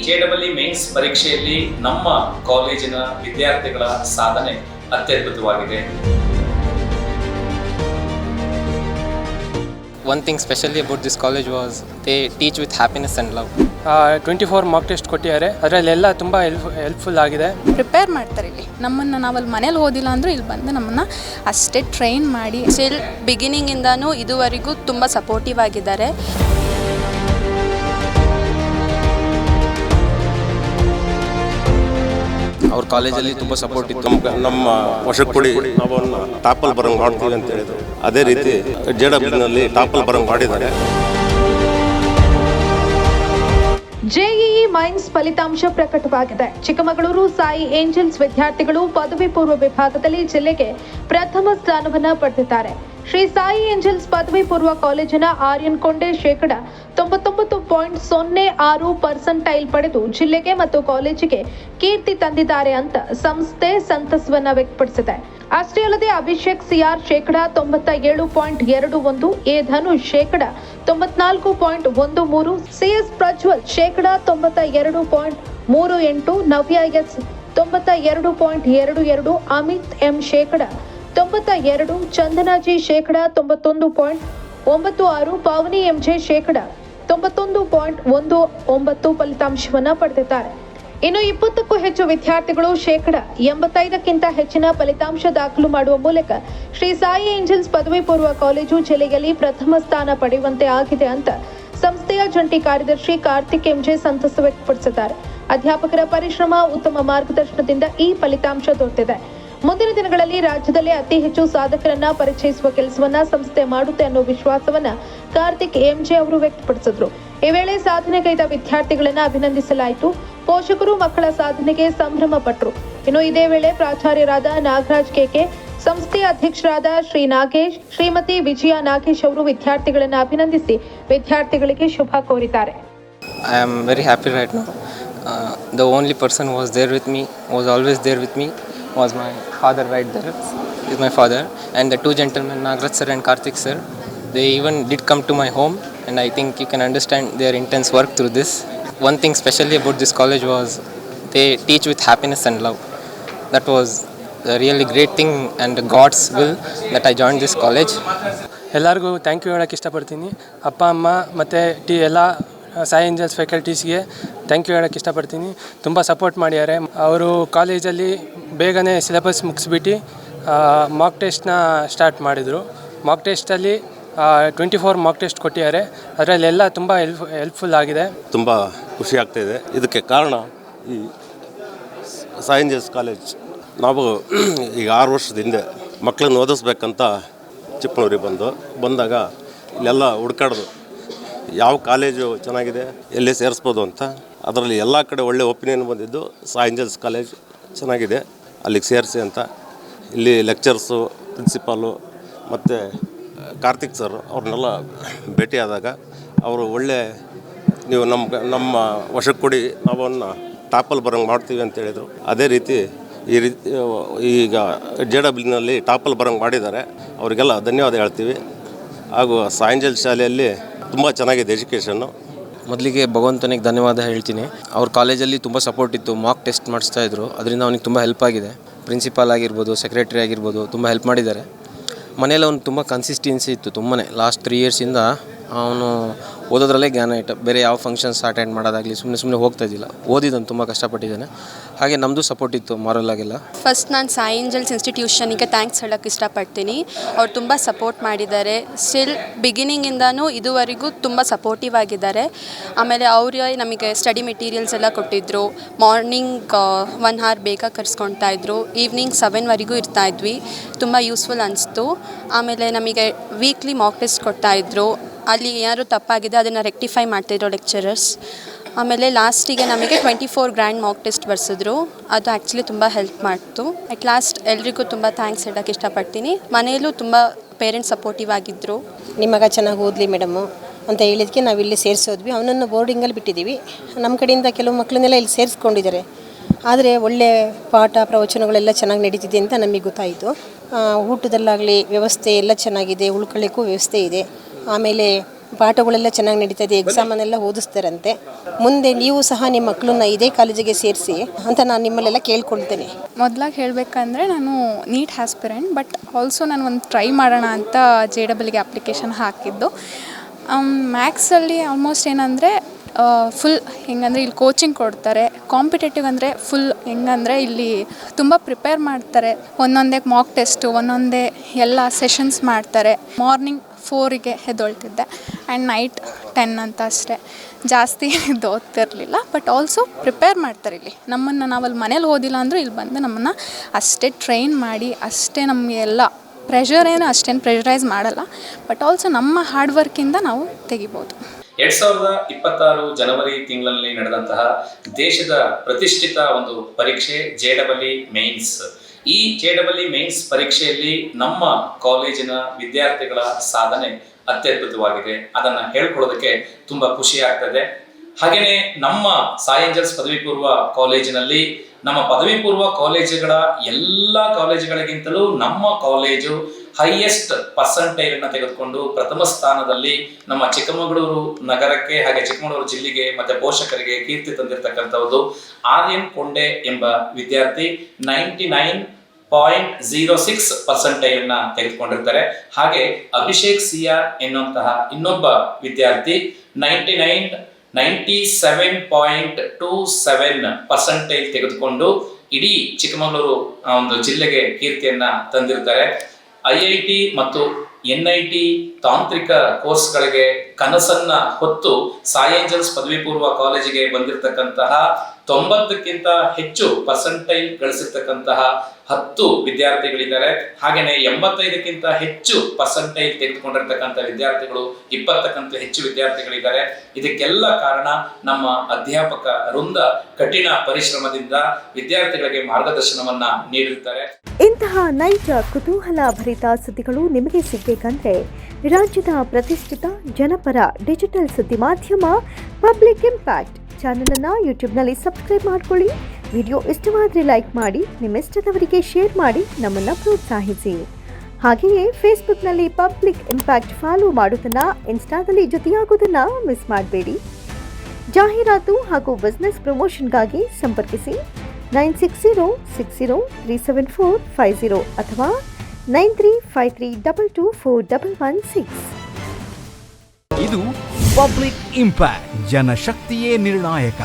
JEE mains ಪರೀಕ್ಷೆಯಲ್ಲಿ ನಮ್ಮ ಕಾಲೇಜಿನ ವಿದ್ಯಾರ್ಥಿಗಳ ಸಾಧನೆ ಅತ್ಯದ್ಭುತವಾಗಿದೆ. One thing specially about this college was they teach with happiness and love. 24 mock test ಕೊಟ್ಟಿದ್ದಾರೆ. ಅದರಲ್ಲೆಲ್ಲ ತುಂಬ ಹೆಲ್ಪ್ಫುಲ್ ಆಗಿದೆ. ಪ್ರಿಪೇರ್ ಮಾಡ್ತಾರೆ ಇಲ್ಲಿ ನಮ್ಮನ್ನು. ನಾವಲ್ಲಿ ಮನೇಲಿ ಓದಿಲ್ಲ ಅಂದರೂ ಇಲ್ಲಿ ಬಂದು ನಮ್ಮನ್ನು ಅಷ್ಟೇ ಟ್ರೈನ್ ಮಾಡಿ ಸ್ಟಿಲ್ ಬಿಗಿನಿಂಗಿಂದನೂ ಇದುವರೆಗೂ ತುಂಬ ಸಪೋರ್ಟಿವ್ ಆಗಿದ್ದಾರೆ. ಅವ್ರ ಕಾಲೇಜಲ್ಲಿ ತುಂಬ ಸಪೋರ್ಟ್ ಇತ್ತು. ನಮ್ಮ ವರ್ಷಕ್ಕೆ ಕೊಡಿ ನಾವು ಟಾಪಲ್ಲಿ ಬರಂಗೆ ಮಾಡ್ತೀವಿ ಅಂತ ಹೇಳಿದ್ರು. ಅದೇ ರೀತಿ JEE ಟಾಪಲ್ಲಿ ಬರಂಗೆ ಮಾಡಿದ್ದಾರೆ. JEE ಮೈನ್ಸ್ ಫಲಿತಾಂಶ ಪ್ರಕಟವಾಗಿದೆ. ಚಿಕ್ಕಮಗಳೂರು ಸಾಯಿ ಏಂಜಲ್ಸ್ ವಿದ್ಯಾರ್ಥಿಗಳು ಪದವಿ ಪೂರ್ವ ವಿಭಾಗದಲ್ಲಿ ಜಿಲ್ಲೆಗೆ ಪ್ರಥಮ ಸ್ಥಾನವನ್ನು ಪಡೆದಿದ್ದಾರೆ. ಶ್ರೀ ಸಾಯಿ ಏಂಜಲ್ಸ್ ಪದವಿ ಪೂರ್ವ ಕಾಲೇಜಿನ ಆರ್ಯನ್ ಕೊಂಡೆ 99.06% ಪಡೆದು ಜಿಲ್ಲೆಗೆ ಮತ್ತು ಕಾಲೇಜಿಗೆ ಕೀರ್ತಿ ತಂದಿದ್ದಾರೆ ಅಂತ ಸಂಸ್ಥೆ ಸಂತಸವನ್ನ ವ್ಯಕ್ತಪಡಿಸಿದೆ. ಅಷ್ಟೇ ಅಲ್ಲದೆ Abhishek CR 97.21, A Dhanush 94.13, CS Prajwal 92.38, Navya S 92.22, Amit M 92, Chandana G 91.96, Pavani MJ 91.19 ಫಲಿತಾಂಶವನ್ನ ಪಡೆದಿದ್ದಾರೆ. ಇನ್ನು 20ಕ್ಕೂ ಹೆಚ್ಚು ವಿದ್ಯಾರ್ಥಿಗಳು 85ಕ್ಕಿಂತ ಹೆಚ್ಚಿನ ಫಲಿತಾಂಶ ದಾಖಲು ಮಾಡುವ ಮೂಲಕ ಶ್ರೀ ಸಾಯಿ ಏಂಜಲ್ಸ್ ಪದವಿ ಪೂರ್ವ ಕಾಲೇಜು ಜಿಲ್ಲೆಯಲ್ಲಿ ಪ್ರಥಮ ಸ್ಥಾನ ಪಡೆಯುವಂತೆ ಆಗಿದೆ ಅಂತ ಸಂಸ್ಥೆಯ ಜಂಟಿ ಕಾರ್ಯದರ್ಶಿ ಕಾರ್ತಿಕ್ MJ ಸಂತಸ ವ್ಯಕ್ತಪಡಿಸಿದ್ದಾರೆ. ಅಧ್ಯಾಪಕರ ಪರಿಶ್ರಮ, ಉತ್ತಮ ಮಾರ್ಗದರ್ಶನದಿಂದ ಈ ಫಲಿತಾಂಶ ದೊರೆತಿದೆ. ಮುಂದಿನ ದಿನಗಳಲ್ಲಿ ರಾಜ್ಯದಲ್ಲೇ ಅತಿ ಹೆಚ್ಚು ಸಾಧಕರನ್ನ ಪರಿಚಯಿಸುವ ಕೆಲಸವನ್ನ ಸಂಸ್ಥೆ ಮಾಡುತ್ತೆ ಅನ್ನೋ ವಿಶ್ವಾಸವನ್ನ ಕಾರ್ತಿಕ್ MJ ಅವರು ವ್ಯಕ್ತಪಡಿಸಿದ್ರು. ಈ ವೇಳೆ ಸಾಧನೆಗೈದ ವಿದ್ಯಾರ್ಥಿಗಳನ್ನ ಅಭಿನಂದಿಸಲಾಯಿತು. ಪೋಷಕರು ಮಕ್ಕಳ ಸಾಧನೆಗೆ ಸಂಭ್ರಮ ಪಟ್ಟರು. ಇನ್ನು ಇದೇ ವೇಳೆ ಪ್ರಾಚಾರ್ಯರಾದ ನಾಗರಾಜ್ KK, ಸಂಸ್ಥೆಯ ಅಧ್ಯಕ್ಷರಾದ ಶ್ರೀ ನಾಗೇಶ್, ಶ್ರೀಮತಿ ವಿಜಯ ನಾಗೇಶ್ ಅವರು ವಿದ್ಯಾರ್ಥಿಗಳನ್ನ ಅಭಿನಂದಿಸಿ ವಿದ್ಯಾರ್ಥಿಗಳಿಗೆ ಶುಭ ಕೋರಿದ್ದಾರೆ. I am very happy right now. The only person who was there with me, was always there with me, was my father right there. Is my father, and the two gentlemen, Nagraj sir and Karthik sir, they even did come to my home, and I think you can understand their intense work through this. One thing specially about this college was they teach with happiness and love. That was a really great thing and God's will that I joined this college. ಎಲ್ಲರಿಗೂ thank you ಹೇಳೋಕ್ಕೆ ಇಷ್ಟಪಡ್ತೀನಿ. ಅಪ್ಪ ಅಮ್ಮ ಮತ್ತು ಎಲ್ಲ Sai angels ಫ್ಯಾಕಲ್ಟೀಸ್ಗೆ thank you ಹೇಳೋಕ್ಕೆ ಇಷ್ಟಪಡ್ತೀನಿ. ತುಂಬ ಸಪೋರ್ಟ್ ಮಾಡಿದ್ದಾರೆ. ಅವರು ಕಾಲೇಜಲ್ಲಿ ಬೇಗನೆ ಸಿಲೆಬಸ್ ಮುಗಿಸ್ಬಿಟ್ಟು ಮಾಕ್ ಟೆಸ್ಟ್ನ ಸ್ಟಾರ್ಟ್ ಮಾಡಿದರು. ಮಾಕ್ ಟೆಸ್ಟಲ್ಲಿ 24 ಮಾಕ್ ಟೆಸ್ಟ್ ಕೊಟ್ಟಿದ್ದಾರೆ. ಅದರಲ್ಲೆಲ್ಲ ತುಂಬ ಹೆಲ್ಪ್ಫುಲ್ ಆಗಿದೆ. ತುಂಬ ಖುಷಿ ಆಗ್ತಾಯಿದೆ. ಇದಕ್ಕೆ ಕಾರಣ ಈ ಸಾಯಿ ಏಂಜಲ್ಸ್ ಕಾಲೇಜ್. ನಾವು ಈಗ 6 ವರ್ಷದ ಹಿಂದೆ ಮಕ್ಕಳನ್ನು ಓದಿಸ್ಬೇಕಂತ ಚಿಕ್ಕಮಗಳೂರಿಗೆ ಬಂದಾಗ ಇಲ್ಲೆಲ್ಲ ಹುಡ್ಕಾಡ್ದು ಯಾವ ಕಾಲೇಜು ಚೆನ್ನಾಗಿದೆ, ಎಲ್ಲಿ ಸೇರಿಸ್ಬೋದು ಅಂತ. ಅದರಲ್ಲಿ ಎಲ್ಲ ಕಡೆ ಒಳ್ಳೆ ಒಪಿನಿಯನ್ ಬಂದಿದ್ದು ಸಾಯಿ ಏಂಜಲ್ಸ್ ಕಾಲೇಜ್ ಚೆನ್ನಾಗಿದೆ, ಅಲ್ಲಿಗೆ ಸೇರಿಸಿ ಅಂತ. ಇಲ್ಲಿ ಲೆಕ್ಚರ್ಸು, ಪ್ರಿನ್ಸಿಪಾಲು ಮತ್ತು ಕಾರ್ತಿಕ್ ಸರ್ ಅವ್ರನ್ನೆಲ್ಲ ಭೇಟಿಯಾದಾಗ ಅವರು ಒಳ್ಳೆ ನೀವು ನಮ್ಮ ವಶಕ್ಕೆ ಕೊಡಿ ನಾವು ಟಾಪಲ್ಲಿ ಬರೋಂಗೆ ಮಾಡ್ತೀವಿ ಅಂತ ಹೇಳಿದರು. ಅದೇ ರೀತಿ ಈ ರೀತಿ ಈಗ JEE ಟಾಪಲ್ಲಿ ಬರೋಂಗೆ ಮಾಡಿದ್ದಾರೆ. ಅವರಿಗೆಲ್ಲ ಧನ್ಯವಾದ ಹೇಳ್ತೀವಿ. ಹಾಗೂ ಸಾಯಿ ಏಂಜಲ್ಸ್ ಶಾಲೆಯಲ್ಲಿ ತುಂಬ ಚೆನ್ನಾಗಿದೆ ಎಜುಕೇಷನ್ನು. ಮೊದಲಿಗೆ ಭಗವಂತನಿಗೆ ಧನ್ಯವಾದ ಹೇಳ್ತೀನಿ. ಅವ್ರ ಕಾಲೇಜಲ್ಲಿ ತುಂಬ ಸಪೋರ್ಟ್ ಇತ್ತು, ಮಾಕ್ ಟೆಸ್ಟ್ ಮಾಡಿಸ್ತಾಯಿದ್ರು. ಅದರಿಂದ ಅವನಿಗೆ ತುಂಬ ಹೆಲ್ಪ್ ಆಗಿದೆ. ಪ್ರಿನ್ಸಿಪಾಲ್ ಆಗಿರ್ಬೋದು, ಸೆಕ್ರೆಟರಿ ಆಗಿರ್ಬೋದು, ತುಂಬ ಹೆಲ್ಪ್ ಮಾಡಿದ್ದಾರೆ. ಮನೇಲಿ ಅವ್ನು ತುಂಬ ಕನ್ಸಿಸ್ಟೆನ್ಸಿ ಇತ್ತು ತುಂಬಾ. ಲಾಸ್ಟ್ 3 ಇಯರ್ಸಿಂದ ಅವನು ಓದೋದ್ರಲ್ಲೇ ಜ್ಞಾನ ಇಟ್ಟು ಬೇರೆ ಯಾವ ಫಂಕ್ಷನ್ಸ್ ಅಟೆಂಡ್ ಮಾಡೋದಾಗಲಿ ಸುಮ್ಮನೆ ಹೋಗ್ತಾ ಇದ್ದಿಲ್ಲ. ಓದಿದ್ದಾನೆ, ತುಂಬ ಕಷ್ಟಪಟ್ಟಿದ್ದಾನೆ. ಹಾಗೆ ನಮ್ಮದು ಸಪೋರ್ಟ್ ಇತ್ತು ಮಾರಲ್ಲಾಗೆಲ್ಲ. ಫಸ್ಟ್ ನಾನು ಸಾಯಿ ಏಂಜಲ್ಸ್ ಇನ್ಸ್ಟಿಟ್ಯೂಷನಿಗೆ ಥ್ಯಾಂಕ್ಸ್ ಹೇಳೋಕ್ಕೆ ಇಷ್ಟಪಡ್ತೀನಿ. ಅವ್ರು ತುಂಬ ಸಪೋರ್ಟ್ ಮಾಡಿದ್ದಾರೆ. ಸ್ಟಿಲ್ ಬಿಗಿನಿಂಗಿಂದನೂ ಇದುವರೆಗೂ ತುಂಬ ಸಪೋರ್ಟಿವ್ ಆಗಿದ್ದಾರೆ. ಆಮೇಲೆ ಅವರೇ ನಮಗೆ ಸ್ಟಡಿ ಮೆಟೀರಿಯಲ್ಸ್ ಎಲ್ಲ ಕೊಟ್ಟಿದ್ದರು. ಮಾರ್ನಿಂಗ್ 1 hour ಬೇಗ ಕರ್ಸ್ಕೊಳ್ತಾ ಇದ್ರು, ಈವ್ನಿಂಗ್ 7ವರೆಗೂ ಇರ್ತಾಯಿದ್ವಿ. ತುಂಬ ಯೂಸ್ಫುಲ್ ಅನಿಸ್ತು. ಆಮೇಲೆ ನಮಗೆ ವೀಕ್ಲಿ ಮಾಕ್ ಟೆಸ್ಟ್ ಕೊಡ್ತಾಯಿದ್ರು. ಅಲ್ಲಿ ಏನಾದರೂ ತಪ್ಪಾಗಿದೆ ಅದನ್ನು ರೆಕ್ಟಿಫೈ ಮಾಡ್ತಾಯಿದ್ರು ಲೆಕ್ಚರರ್ಸ್. ಆಮೇಲೆ ಲಾಸ್ಟಿಗೆ ನಮಗೆ 24 ಗ್ರ್ಯಾಂಡ್ ಮಾಕ್ ಟೆಸ್ಟ್ ಬರ್ಸಿದ್ರು. ಅದು ಆ್ಯಕ್ಚುಲಿ ತುಂಬ ಹೆಲ್ಪ್ ಮಾಡ್ತು. ಅಟ್ ಲಾಸ್ಟ್ ಎಲ್ರಿಗೂ ತುಂಬ ಥ್ಯಾಂಕ್ಸ್ ಹೇಳೋಕ್ಕೆ ಇಷ್ಟಪಡ್ತೀನಿ. ಮನೆಯಲ್ಲೂ ತುಂಬ ಪೇರೆಂಟ್ಸ್ ಸಪೋರ್ಟಿವ್ ಆಗಿದ್ದರು. ನಿಮ್ಮ ಮಗ ಚೆನ್ನಾಗಿ ಓದಲಿ ಮೇಡಮು ಅಂತ ಹೇಳಿದಕ್ಕೆ ನಾವು ಇಲ್ಲಿ ಸೇರಿಸೋದ್ವಿ. ಅವನನ್ನು ಬೋರ್ಡಿಂಗಲ್ಲಿ ಬಿಟ್ಟಿದ್ದೀವಿ. ನಮ್ಮ ಕಡೆಯಿಂದ ಕೆಲವು ಮಕ್ಕಳನ್ನೆಲ್ಲ ಇಲ್ಲಿ ಸೇರಿಸ್ಕೊಂಡಿದ್ದಾರೆ. ಆದರೆ ಒಳ್ಳೆ ಪಾಠ ಪ್ರವಚನಗಳೆಲ್ಲ ಚೆನ್ನಾಗಿ ನಡೀತಿದೆ ಅಂತ ನಮಗೆ ಗೊತ್ತಾಯಿತು. ಊಟದಲ್ಲಾಗಲಿ ವ್ಯವಸ್ಥೆ ಎಲ್ಲ ಚೆನ್ನಾಗಿದೆ, ಉಳ್ಕೊಳ್ಳಿಕ್ಕೂ ವ್ಯವಸ್ಥೆ ಇದೆ. ಆಮೇಲೆ ಪಾಠಗಳೆಲ್ಲ ಚೆನ್ನಾಗಿ ನಡೀತಾ ಇದೆ, ಎಕ್ಸಾಮನ್ನೆಲ್ಲ ಓದಿಸ್ತಾರಂತೆ. ಮುಂದೆ ನೀವು ಸಹ ನಿಮ್ಮ ಮಕ್ಕಳನ್ನ ಇದೇ ಕಾಲೇಜಿಗೆ ಸೇರಿಸಿ ಅಂತ ನಾನು ನಿಮ್ಮಲ್ಲೆಲ್ಲ ಕೇಳ್ಕೊಳ್ತೇನೆ. ಮೊದಲಾಗಿ ಹೇಳಬೇಕಂದ್ರೆ ನಾನು ನೀಟ್ ಆಸ್ಪಿರೆಂಟ್, ಬಟ್ ಆಲ್ಸೋ ನಾನು ಒಂದು ಟ್ರೈ ಮಾಡೋಣ ಅಂತ JEEಗೆ ಅಪ್ಲಿಕೇಶನ್ ಹಾಕಿದ್ದು. ಮ್ಯಾಥ್ಸಲ್ಲಿ ಆಲ್ಮೋಸ್ಟ್ ಏನಂದರೆ ಫುಲ್ ಹೆಂಗಂದರೆ ಇಲ್ಲಿ ಕೋಚಿಂಗ್ ಕೊಡ್ತಾರೆ. ಕಾಂಪಿಟೇಟಿವ್ ಅಂದರೆ ಫುಲ್ ಹೆಂಗಂದರೆ ಇಲ್ಲಿ ತುಂಬ ಪ್ರಿಪೇರ್ ಮಾಡ್ತಾರೆ. ಒಂದೊಂದೇ ಮಾಕ್ ಟೆಸ್ಟು, ಒಂದೊಂದೇ ಎಲ್ಲ ಸೆಷನ್ಸ್ ಮಾಡ್ತಾರೆ. ಮಾರ್ನಿಂಗ್ 4ಗೆ ಎದ್ದೊಳ್ತಿದ್ದೆ ಆ್ಯಂಡ್ ನೈಟ್ 10 ಅಂತ ಅಷ್ಟೇ. ಜಾಸ್ತಿ ಓದ್ತಿರಲಿಲ್ಲ, ಬಟ್ ಆಲ್ಸೋ ಪ್ರಿಪೇರ್ ಮಾಡ್ತಾರೆ ಇಲ್ಲಿ ನಮ್ಮನ್ನು. ನಾವಲ್ಲಿ ಮನೇಲಿ ಓದಿಲ್ಲ ಅಂದರೂ ಇಲ್ಲಿ ಬಂದು ನಮ್ಮನ್ನು ಅಷ್ಟೇ ಟ್ರೈನ್ ಮಾಡಿ, ಅಷ್ಟೇ ನಮಗೆ ಎಲ್ಲ ಪ್ರೆಷರೇನು ಅಷ್ಟೇನು ಪ್ರೆಷರೈಸ್ ಮಾಡಲ್ಲ, ಬಟ್ ಆಲ್ಸೋ ನಮ್ಮ ಹಾರ್ಡ್ ವರ್ಕಿಂದ ನಾವು ತೆಗಿಬೋದು. 2026 ಜನವರಿ ತಿಂಗಳಲ್ಲಿ ನಡೆದಂತಹ ದೇಶದ ಪ್ರತಿಷ್ಠಿತ ಒಂದು ಪರೀಕ್ಷೆ JEE ಮೇನ್ಸ್. ಈ JEE ಮೇನ್ಸ್ ಪರೀಕ್ಷೆಯಲ್ಲಿ ನಮ್ಮ ಕಾಲೇಜಿನ ವಿದ್ಯಾರ್ಥಿಗಳ ಸಾಧನೆ ಅತ್ಯದ್ಭುತವಾಗಿದೆ. ಅದನ್ನ ಹೇಳ್ಕೊಳ್ಳೋದಕ್ಕೆ ತುಂಬಾ ಖುಷಿ ಆಗ್ತದೆ. ಹಾಗೇನೆ ನಮ್ಮ ಸಾಯಿ ಏಂಜಲ್ಸ್ ಪದವಿ ಪೂರ್ವ ಕಾಲೇಜಿನಲ್ಲಿ ನಮ್ಮ ಪದವಿ ಪೂರ್ವ ಕಾಲೇಜುಗಳ ಎಲ್ಲ ಕಾಲೇಜುಗಳಿಗಿಂತಲೂ ನಮ್ಮ ಕಾಲೇಜು ಹೈಯೆಸ್ಟ್ ಪರ್ಸೆಂಟೇಜ್ ಅನ್ನು ತೆಗೆದುಕೊಂಡು ಪ್ರಥಮ ಸ್ಥಾನದಲ್ಲಿ ನಮ್ಮ ಚಿಕ್ಕಮಗಳೂರು ನಗರಕ್ಕೆ ಹಾಗೆ ಚಿಕ್ಕಮಗಳೂರು ಜಿಲ್ಲೆಗೆ ಮತ್ತೆ ಪೋಷಕರಿಗೆ ಕೀರ್ತಿ ತಂದಿರತಕ್ಕಂಥದ್ದು ಆರ್ಯನ್ ಕೊಂಡೆ ಎಂಬ ವಿದ್ಯಾರ್ಥಿ 99.06% ಅನ್ನ ತೆಗೆದುಕೊಂಡಿರ್ತಾರೆ. ಹಾಗೆ ಅಭಿಷೇಕ್ ಸಿಯಾರ್ ಎನ್ನುವಂತಹ ಇನ್ನೊಬ್ಬ ವಿದ್ಯಾರ್ಥಿ 97.27% ತೆಗೆದುಕೊಂಡು ಇಡೀ ಚಿಕ್ಕಮಗಳೂರು ಒಂದು ಜಿಲ್ಲೆಗೆ ಕೀರ್ತಿಯನ್ನ ತಂದಿರ್ತಾರೆ. IIT ಮತ್ತು NIT ತಾಂತ್ರಿಕ ಕೋರ್ಸ್ಗಳಿಗೆ ಕನಸನ್ನ ಹೊತ್ತು ಸಾಯಿ ಏಂಜಲ್ಸ್ ಪದವಿ ಪೂರ್ವ ಕಾಲೇಜಿಗೆ ಬಂದಿರತಕ್ಕಂತಹ 90ಕ್ಕಿಂತ ಹೆಚ್ಚು ಪರ್ಸೆಂಟೈಲ್ ಗಳಿಸಿರ್ತಕ್ಕಂತಹ 10 ವಿದ್ಯಾರ್ಥಿಗಳಿದ್ದಾರೆ. ಹಾಗೇನೆ 85ಕ್ಕಿಂತ ಹೆಚ್ಚು ಪರ್ಸೆಂಟೈಲ್ ತೆಗೆದುಕೊಂಡಿರ್ತಕ್ಕಂಥ ವಿದ್ಯಾರ್ಥಿಗಳು 20ಕ್ಕಿಂತ ಹೆಚ್ಚು ವಿದ್ಯಾರ್ಥಿಗಳಿದ್ದಾರೆ. ಇದಕ್ಕೆಲ್ಲ ಕಾರಣ ನಮ್ಮ ಅಧ್ಯಾಪಕ ವೃಂದ ಕಠಿಣ ಪರಿಶ್ರಮದಿಂದ ವಿದ್ಯಾರ್ಥಿಗಳಿಗೆ ಮಾರ್ಗದರ್ಶನವನ್ನ ನೀಡಿರುತ್ತಾರೆ. ಇಂತಹ ನೈಜ ಕುತೂಹಲ ಭರಿತ ಸುದ್ದಿಗಳು ನಿಮಗೆ ಸಿಗಬೇಕಂದ್ರೆ ರಾಜ್ಯದ ಪ್ರತಿಷ್ಠಿತ ಜನಪರ ಡಿಜಿಟಲ್ ಸುದ್ದಿ ಮಾಧ್ಯಮ ಪಬ್ಲಿಕ್ ಇಂಪ್ಯಾಕ್ಟ್ ಚಾನಲನ್ನು ಯೂಟ್ಯೂಬ್ನಲ್ಲಿ ಸಬ್ಸ್ಕ್ರೈಬ್ ಮಾಡ್ಕೊಳ್ಳಿ. ವಿಡಿಯೋ ಇಷ್ಟವಾದರೆ ಲೈಕ್ ಮಾಡಿ, ನಿಮ್ಮಿಷ್ಟದವರಿಗೆ ಶೇರ್ ಮಾಡಿ ನಮ್ಮನ್ನು ಪ್ರೋತ್ಸಾಹಿಸಿ. ಹಾಗೆಯೇ ಫೇಸ್ಬುಕ್ನಲ್ಲಿ ಪಬ್ಲಿಕ್ ಇಂಪ್ಯಾಕ್ಟ್ ಫಾಲೋ ಮಾಡೋದನ್ನು, ಇನ್ಸ್ಟಾದಲ್ಲಿ ಜೊತೆಯಾಗೋದನ್ನು ಮಿಸ್ ಮಾಡಬೇಡಿ. ಜಾಹೀರಾತು ಹಾಗೂ ಬಿಸ್ನೆಸ್ ಪ್ರಮೋಷನ್ಗಾಗಿ ಸಂಪರ್ಕಿಸಿ 9606037450 ಅಥವಾ 9353224116. ಇದು ಪಬ್ಲಿಕ್ ಇಂಪ್ಯಾಕ್ಟ್, ಜನಶಕ್ತಿಯೇ ನಿರ್ಣಾಯಕ.